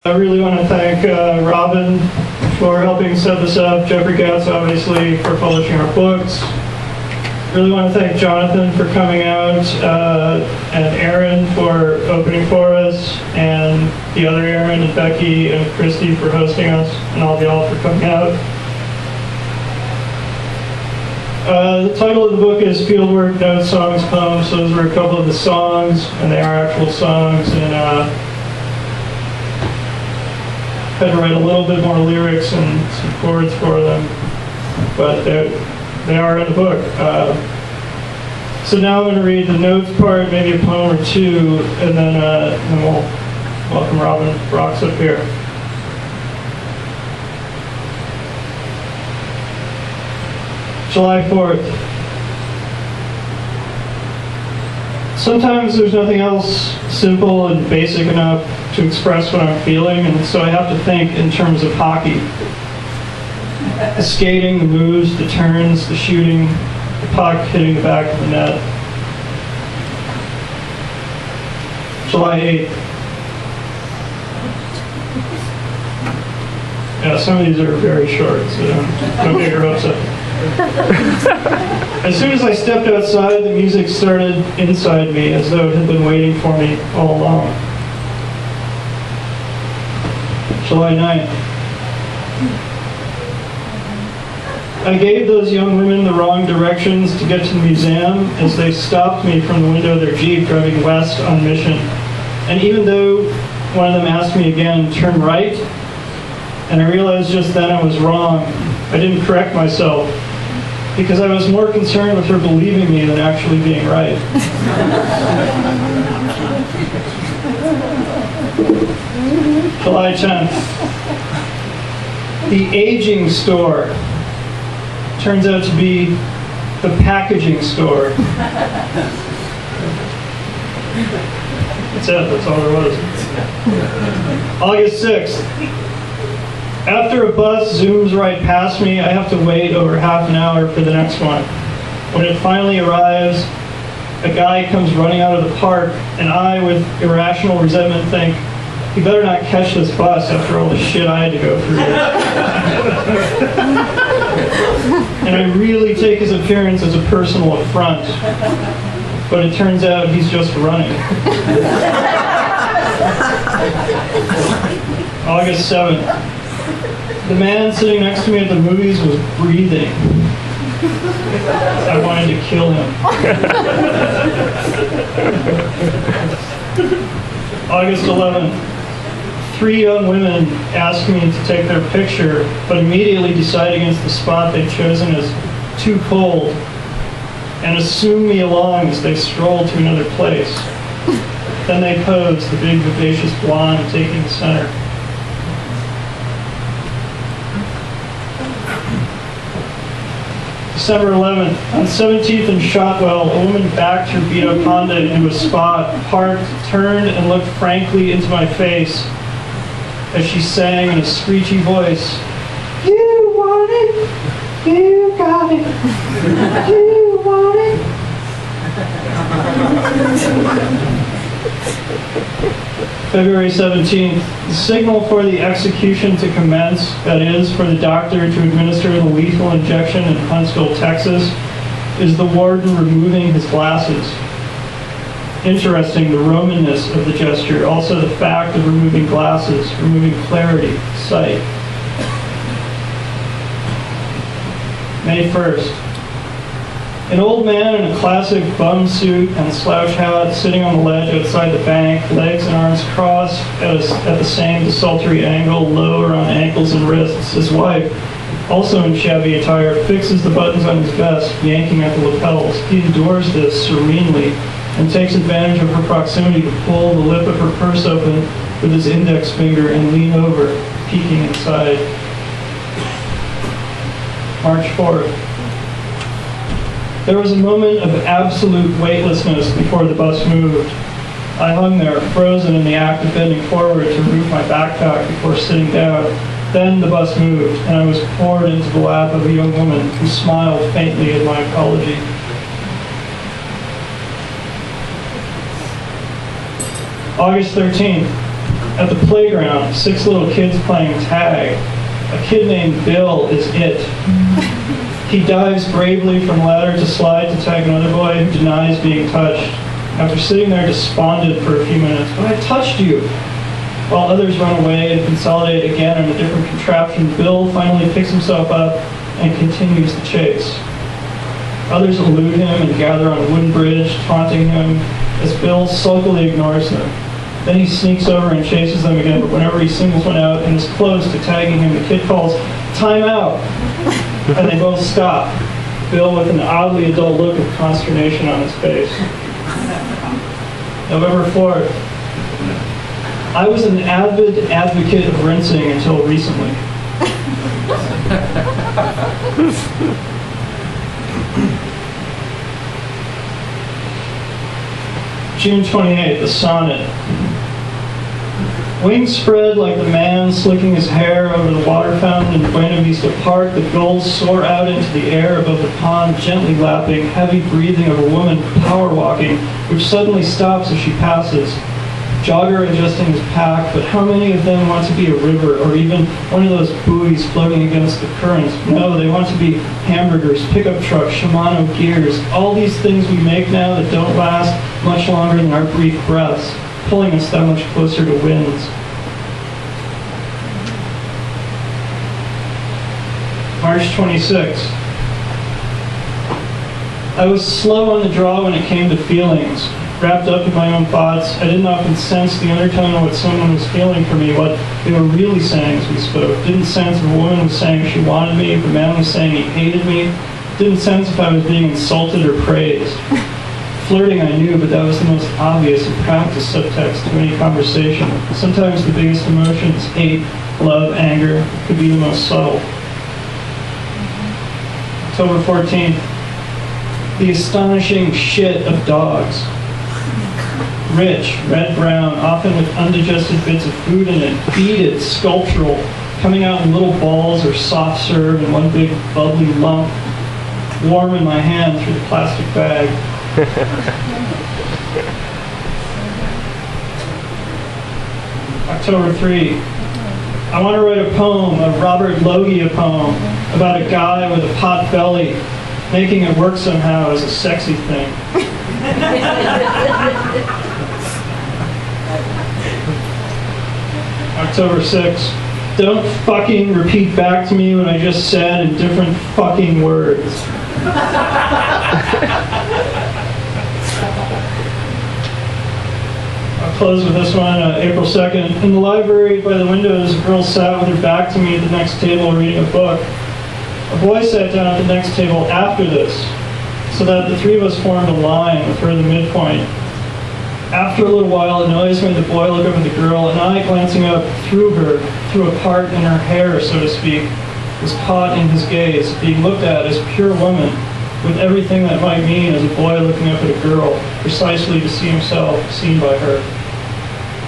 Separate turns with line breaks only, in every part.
I really want to thank Robin for helping set this up, Jeffrey Gatz, obviously, for publishing our books. Really want to thank Jonathan for coming out, and Aaron for opening for us, and the other Aaron and Becky and Christy for hosting us, and all of y'all for coming out. The title of the book is Fieldwork, Notes, Songs, Poems. So those were a couple of the songs, and they are actual songs, and had to write a little bit more lyrics and some chords for them, but they are in the book. So now I'm going to read the notes part, maybe a poem or two, and then we'll welcome Robin Brox up here. July 4th. Sometimes there's nothing else simple and basic enough to express what I'm feeling, and so I have to think in terms of hockey. The skating, the moves, the turns, the shooting, the puck hitting the back of the net. July 8th. Yeah, some of these are very short, so don't get your hopes up. As soon as I stepped outside, the music started inside me as though it had been waiting for me all along. July 9th. I gave those young women the wrong directions to get to the museum as they stopped me from the window of their Jeep driving west on mission. And even though one of them asked me again, turn right, and I realized just then I was wrong, I didn't correct myself because I was more concerned with her believing me than actually being right. July 10th. The aging store turns out to be the packaging store. That's it, that's all there was. August 6th. After a bus zooms right past me, I have to wait over half an hour for the next one. When it finally arrives, a guy comes running out of the park, and I, with irrational resentment, think, he better not catch this bus after all the shit I had to go through. And I really take his appearance as a personal affront. But it turns out he's just running. August 7th. The man sitting next to me at the movies was breathing. I wanted to kill him. August 11th. 3 young women asked me to take their picture, but immediately decide against the spot they'd chosen as too cold and assume me along as they stroll to another place. Then they pose, the big, vivacious blonde taking the center. December 11th, on 17th and Shotwell, a woman backed her beat-up Honda into a spot, parked, turned, and looked frankly into my face as she sang in a screechy voice, "You want it, you got it, you want it." February 17th, the signal for the execution to commence, that is, for the doctor to administer the lethal injection in Huntsville, Texas, is the warden removing his glasses. Interesting, the Romanness of the gesture, also the fact of removing glasses, removing clarity, sight. May 1st. An old man in a classic bum suit and slouch hat sitting on the ledge outside the bank, legs and arms crossed at the same desultory angle, low around ankles and wrists. His wife, also in shabby attire, fixes the buttons on his vest, yanking at the lapels. He endures this serenely and takes advantage of her proximity to pull the lip of her purse open with his index finger and lean over, peeking inside. March 4th. There was a moment of absolute weightlessness before the bus moved. I hung there, frozen in the act of bending forward to remove my backpack before sitting down. Then the bus moved, and I was poured into the lap of a young woman who smiled faintly at my apology. August 13th. At the playground, 6 little kids playing tag. A kid named Bill is it. He dives bravely from ladder to slide to tag another boy who denies being touched. After sitting there despondent for a few minutes, "But I touched you!" While others run away and consolidate again on a different contraption, Bill finally picks himself up and continues the chase. Others elude him and gather on a wooden bridge, taunting him as Bill sulkily ignores them. Then he sneaks over and chases them again, but whenever he singles one out and is close to tagging him, the kid calls, "Time out!" And they both stop, Bill with an oddly adult look of consternation on his face. November 4th. I was an avid advocate of rinsing until recently. June 28th, the sonnet. Wings spread like the man slicking his hair over the water fountain in Buena Vista Park. The gulls soar out into the air above the pond, gently lapping, heavy breathing of a woman power walking, which suddenly stops as she passes. Jogger adjusting his pack, but how many of them want to be a river or even one of those buoys floating against the current? No, they want to be hamburgers, pickup trucks, Shimano gears, all these things we make now that don't last much longer than our brief breaths, pulling us that much closer to winds. March 26th. I was slow on the draw when it came to feelings. Wrapped up in my own thoughts, I didn't often sense the undertone of what someone was feeling for me, what they were really saying as we spoke. Didn't sense if a woman was saying she wanted me, if a man was saying he hated me. Didn't sense if I was being insulted or praised. Flirting I knew, but that was the most obvious and practiced subtext to any conversation. Sometimes the biggest emotions, hate, love, anger, could be the most subtle. October 14th. The astonishing shit of dogs. Rich, red-brown, often with undigested bits of food in it, beaded, sculptural, coming out in little balls or soft serve in one big bubbly lump, warm in my hand through the plastic bag. October 3. I want to write a poem, a Robert Logia poem, about a guy with a pot belly, making it work somehow is a sexy thing. October 6th. Don't fucking repeat back to me what I just said in different fucking words. I'll close with this one, April 2nd. In the library by the windows, a girl sat with her back to me at the next table reading a book. A boy sat down at the next table after this, so that the three of us formed a line with her in the midpoint. After a little while, a noise made the boy look up at the girl, and I, glancing up through her, through a part in her hair, so to speak, was caught in his gaze, being looked at as pure woman, with everything that might mean as a boy looking up at a girl, precisely to see himself seen by her.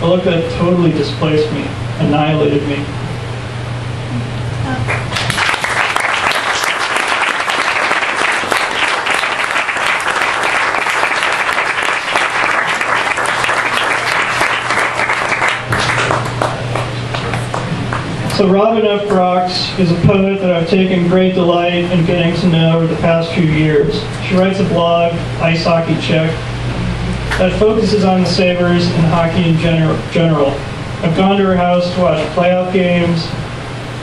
A look that totally displaced me, annihilated me. So Robin F. Brox is a poet that I've taken great delight in getting to know over the past few years. She writes a blog, Ice Hockey Check, that focuses on the Sabres and hockey in general. I've gone to her house to watch playoff games.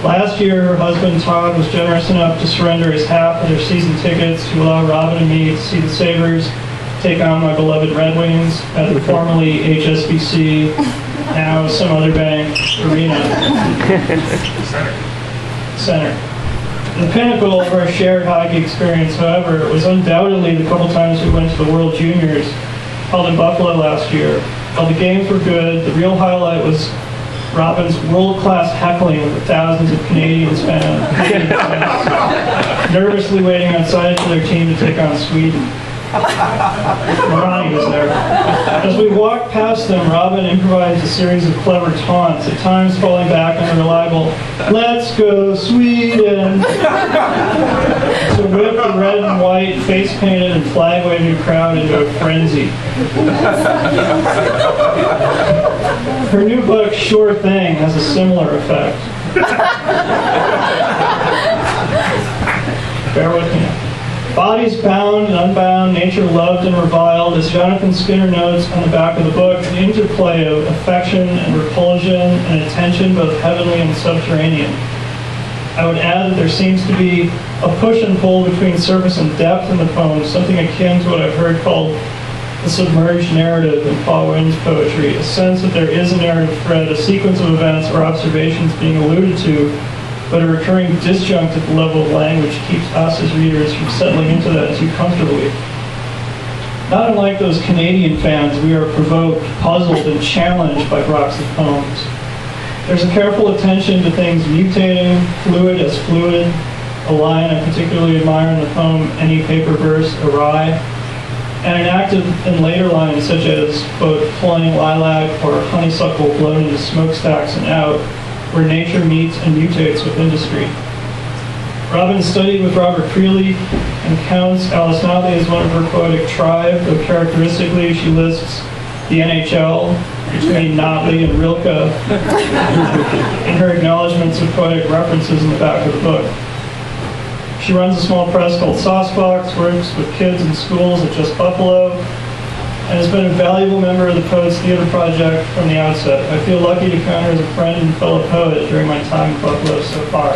Last year, her husband Todd was generous enough to surrender his half of their season tickets to allow Robin and me to see the Sabres take on my beloved Red Wings at the formerly HSBC, now some other bank, arena. Center. The pinnacle of our shared hockey experience, however, was undoubtedly the couple times we went to the World Juniors, held in Buffalo last year. While the games were good, the real highlight was Robin's world-class heckling of the thousands of Canadian fans nervously waiting outside for their team to take on Sweden. Ronnie was there. As we walked past them, Robin improvised a series of clever taunts, at times falling back on the reliable, "Let's go Sweden!" to whip the red and white, face-painted and flag-waving crowd into a frenzy. Her new book, Sure Thing, has a similar effect. Bear with me. Bodies bound and unbound, nature loved and reviled, as Jonathan Skinner notes on the back of the book, the interplay of affection and repulsion and attention, both heavenly and subterranean. I would add that there seems to be a push and pull between surface and depth in the poem, something akin to what I've heard called the submerged narrative in Paul Wynn's poetry, a sense that there is a narrative thread, a sequence of events or observations being alluded to, but a recurring disjunct at the level of language keeps us as readers from settling into that too comfortably. Not unlike those Canadian fans, we are provoked, puzzled, and challenged by Brox's poems. There's a careful attention to things mutating, fluid as fluid, a line I particularly admire in the poem, Any Paper Verse Awry, and an active and later lines such as, quote, Flying Lilac or Honeysuckle blown into smokestacks and out, where nature meets and mutates with industry. Robin studied with Robert Creeley and counts Alice Notley as one of her poetic tribe, though characteristically she lists the NHL between Notley and Rilke in her acknowledgments of poetic references in the back of the book. She runs a small press called Saucebox, works with kids in schools at Just Buffalo, and has been a valuable member of the Poets Theater Project from the outset. I feel lucky to count her as a friend and fellow poet during my time in Buffalo so far.